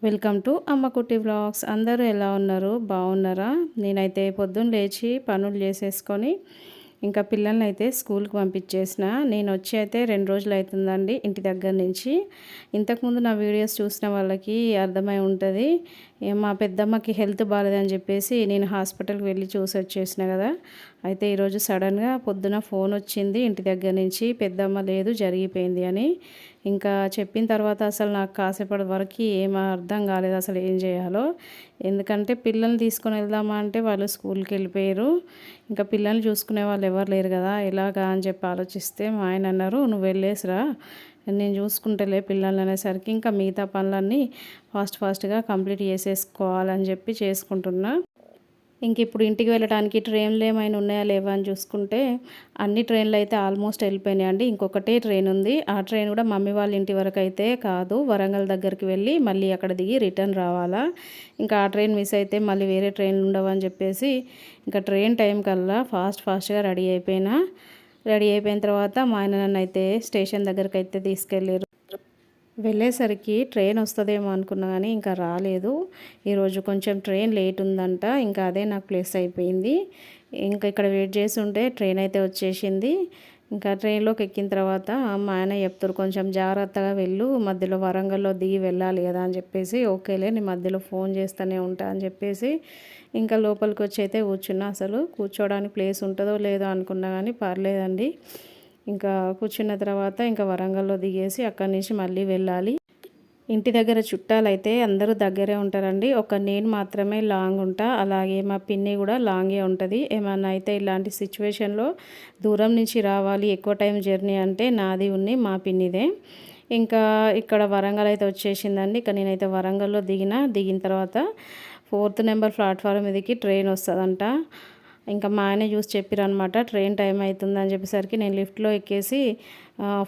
Welcome to అమ్మ కుట్టి vlogs. అందరూ ఎలా ఉన్నారు? బాగున్నారా? నేనైతే పొద్దున్న లేచి పనులు చేసేసుకొని ఇంకా పిల్లల్ని అయితే స్కూల్కి పంపించేసిన. నేను వచ్చి అయితే 2 రోజులు అవుతుందండి ఇంటి దగ్గర నుంచి. ఇంతకుముందు నా వీడియోస్ చూసిన వాళ్ళకి అర్థమై ఉంటుంది. మా పెద్దమ్మకి హెల్త్ బాగాలేదని చెప్పేసి నేను హాస్పిటల్కి వెళ్ళి చూసి వచ్చేసిన కదా. అయితే ఈరోజు సడన్గా పొద్దున ఫోన్ వచ్చింది ఇంటి దగ్గర నుంచి, పెద్దమ్మ లేదు జరిగిపోయింది అని. ఇంకా చెప్పిన తర్వాత అసలు నాకు కాసేపటి వరకు ఏం అర్థం కాలేదు అసలు ఏం చేయాలో. ఎందుకంటే పిల్లల్ని తీసుకొని వెళ్దామా అంటే వాళ్ళు స్కూల్కి వెళ్ళిపోయారు. ఇంకా పిల్లల్ని చూసుకునే వాళ్ళు ఎవరు లేరు కదా, ఎలాగా అని చెప్పి ఆలోచిస్తే మా ఆయన అన్నారు, నువ్వు వెళ్ళేసిరా, నేను చూసుకుంటలే పిల్లల్ని అనేసరికి ఇంకా మిగతా పనులన్నీ ఫాస్ట్గా కంప్లీట్ చేసేసుకోవాలని చెప్పి చేసుకుంటున్నా. ఇంక ఇప్పుడు ఇంటికి వెళ్ళడానికి ట్రైన్లు ఏమైనా ఉన్నాయా లేవా అని చూసుకుంటే అన్ని ట్రైన్లు అయితే ఆల్మోస్ట్ వెళ్ళిపోయినాయండి. ఇంకొకటే ట్రైన్ ఉంది. ఆ ట్రైన్ కూడా మమ్మీ వాళ్ళ ఇంటి వరకు అయితే కాదు, వరంగల్ దగ్గరికి వెళ్ళి మళ్ళీ అక్కడ దిగి రిటర్న్ రావాలా. ఇంకా ఆ ట్రైన్ మిస్ అయితే మళ్ళీ వేరే ట్రైన్లు ఉండవని చెప్పేసి ఇంకా ట్రైన్ టైం కల్లా ఫాస్ట్గా రెడీ అయిపోయిన తర్వాత మా ఆయన నన్ను అయితే స్టేషన్ దగ్గరికి అయితే తీసుకెళ్ళారు. వెళ్ళేసరికి ట్రైన్ వస్తుందేమో అనుకున్నా కానీ ఇంకా రాలేదు. ఈరోజు కొంచెం ట్రైన్ లేట్ ఉందంట. ఇంకా అదే నాకు ప్లేస్ అయిపోయింది. ఇంకా ఇక్కడ వెయిట్ చేసి ఉంటే ట్రైన్ అయితే వచ్చేసింది. ఇంకా ట్రైన్లోకి ఎక్కిన తర్వాత మా ఆయన చెప్తారు, కొంచెం జాగ్రత్తగా వెళ్ళు, మధ్యలో వరంగల్లో దిగి వెళ్ళాలి కదా అని చెప్పేసి, ఓకేలే నేను మధ్యలో ఫోన్ చేస్తూనే ఉంటా అని చెప్పేసి ఇంకా లోపలికి వచ్చి అయితే కూర్చున్నా. అసలు కూర్చోడానికి ప్లేస్ ఉంటుందో లేదో అనుకున్నా కానీ పర్లేదండి. ఇంకా కూర్చున్న తర్వాత ఇంకా వరంగల్లో దిగేసి అక్కడి నుంచి మళ్ళీ వెళ్ళాలి. ఇంటి దగ్గర చుట్టాలు అయితే అందరూ దగ్గరే ఉంటారండి. నేను మాత్రమే లాంగ్ ఉంటా. అలాగే మా పిన్ని కూడా లాంగే ఉంటుంది. ఏమన్నా అయితే ఇలాంటి సిచ్యువేషన్లో దూరం నుంచి రావాలి, ఎక్కువ టైం జర్నీ అంటే నాది మా పిన్నిదే. ఇంకా ఇక్కడ వరంగల్ అయితే వచ్చేసిందండి. ఇక నేనైతే వరంగల్లో దిగిన తర్వాత 4th నెంబర్ ప్లాట్ఫారం మీదకి ట్రైన్ వస్తుందంట. ఇంకా మా ఆయన చూసి చెప్పారనమాట, ట్రైన్ టైం అవుతుందని చెప్పేసరికి నేను లిఫ్ట్లో ఎక్కేసి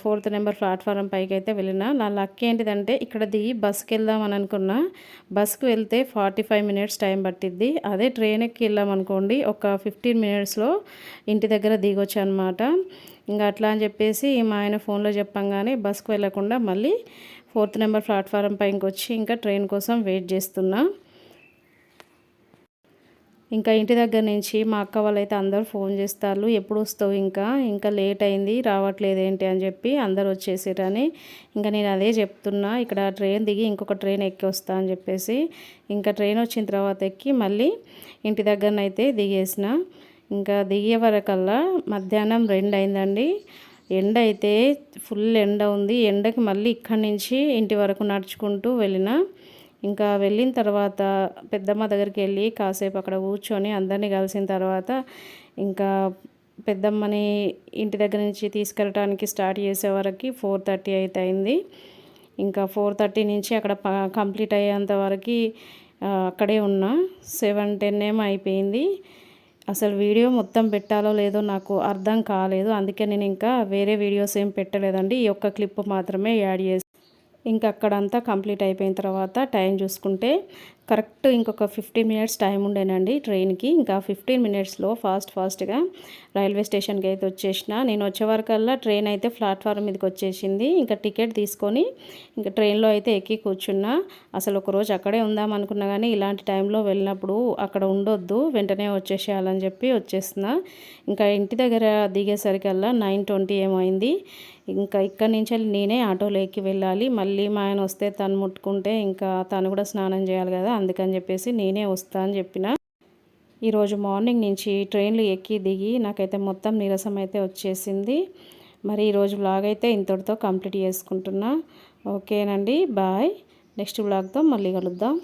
4th నెంబర్ ప్లాట్ఫారం పైకి అయితే వెళ్ళిన. నా లక్ ఏంటిదంటే ఇక్కడ దిగి బస్కి వెళ్దామని అనుకున్నా. బస్కి వెళ్తే 45 మినిట్స్ టైం పట్టిద్ది. అదే ట్రైన్ ఎక్కి వెళ్ళామనుకోండి ఒక 15 మినిట్స్లో ఇంటి దగ్గర దిగొచ్చు అనమాట. ఇంకా అట్లా అని చెప్పేసి మా ఆయన ఫోన్లో చెప్పంగానే బస్కి వెళ్ళకుండా మళ్ళీ 4th నెంబర్ ప్లాట్ఫారం పైకి వచ్చి ఇంకా ట్రైన్ కోసం వెయిట్ చేస్తున్నా. ఇంకా ఇంటి దగ్గర నుంచి మా అక్క వాళ్ళైతే అందరూ ఫోన్ చేస్తారు, ఎప్పుడు వస్తావు, ఇంకా లేట్ అయింది రావట్లేదు ఏంటి అని చెప్పి అందరు వచ్చేసారని. ఇంకా నేను అదే చెప్తున్నా, ఇక్కడ ట్రైన్ దిగి ఇంకొక ట్రైన్ ఎక్కి వస్తా అని చెప్పేసి ఇంకా ట్రైన్ వచ్చిన తర్వాత ఎక్కి మళ్ళీ ఇంటి దగ్గరనైతే దిగేసిన. ఇంకా దిగే వరకల్లా మధ్యాహ్నం 2 అయిందండి. ఎండ అయితే ఫుల్ ఎండ ఉంది. ఎండకి మళ్ళీ ఇక్కడి నుంచి ఇంటి వరకు నడుచుకుంటూ వెళ్ళిన. ఇంకా వెళ్ళిన తర్వాత పెద్దమ్మ దగ్గరికి వెళ్ళి కాసేపు అక్కడ కూర్చొని అందరినీ కలిసిన తర్వాత ఇంకా పెద్దమ్మని ఇంటి దగ్గర నుంచి తీసుకెళ్ళడానికి స్టార్ట్ చేసే వరకు 4:30 అయితే అయింది. ఇంకా 4:30 నుంచి అక్కడ కంప్లీట్ అయ్యేంత వరకు అక్కడే ఉన్నా. 7:10 ఏమో అయిపోయింది. అసలు వీడియో మొత్తం పెట్టాలో లేదో నాకు అర్థం కాలేదు. అందుకే నేను ఇంకా వేరే వీడియోస్ ఏం పెట్టలేదండి. ఈ ఒక్క క్లిప్ మాత్రమే యాడ్ చేసి ఇంకా అక్కడంతా కంప్లీట్ అయిపోయిన తర్వాత టైం చూసుకుంటే కరెక్ట్ ఇంకొక 15 మినిట్స్ టైం ఉండేనండి ట్రైన్కి. ఇంకా 15 మినిట్స్లో ఫాస్ట్గా రైల్వే స్టేషన్కి అయితే వచ్చేసిన. నేను వచ్చే వరకల్లా ట్రైన్ అయితే ప్లాట్ఫారం మీదకి వచ్చేసింది. ఇంకా టికెట్ తీసుకొని ఇంకా ట్రైన్లో అయితే ఎక్కి కూర్చున్నా. అసలు ఒకరోజు అక్కడే ఉందాం అనుకున్నా కానీ ఇలాంటి టైంలో వెళ్ళినప్పుడు అక్కడ ఉండొద్దు, వెంటనే వచ్చేసేయాలని చెప్పి వచ్చేస్తున్నా. ఇంకా ఇంటి దగ్గర దిగేసరికల్లా 9:20 ఏమో అయింది. ఇంకా ఇక్కడి నుంచి నేనే ఆటోలో ఎక్కి వెళ్ళాలి. మళ్ళీ మా ఆయన వస్తే తను ముట్టుకుంటే ఇంకా తను కూడా స్నానం చేయాలి కదా, అందుకని చెప్పేసి నేనే వస్తా అని చెప్పిన. ఈరోజు మార్నింగ్ నుంచి ట్రైన్లు ఎక్కి దిగి నాకైతే మొత్తం నీరసం అయితే వచ్చేసింది. మరి ఈరోజు వ్లాగ్ అయితే ఇంతటితో కంప్లీట్ చేసుకుంటున్నా. ఓకేనండి, బాయ్. నెక్స్ట్ వ్లాగ్తో మళ్ళీ కలుద్దాం.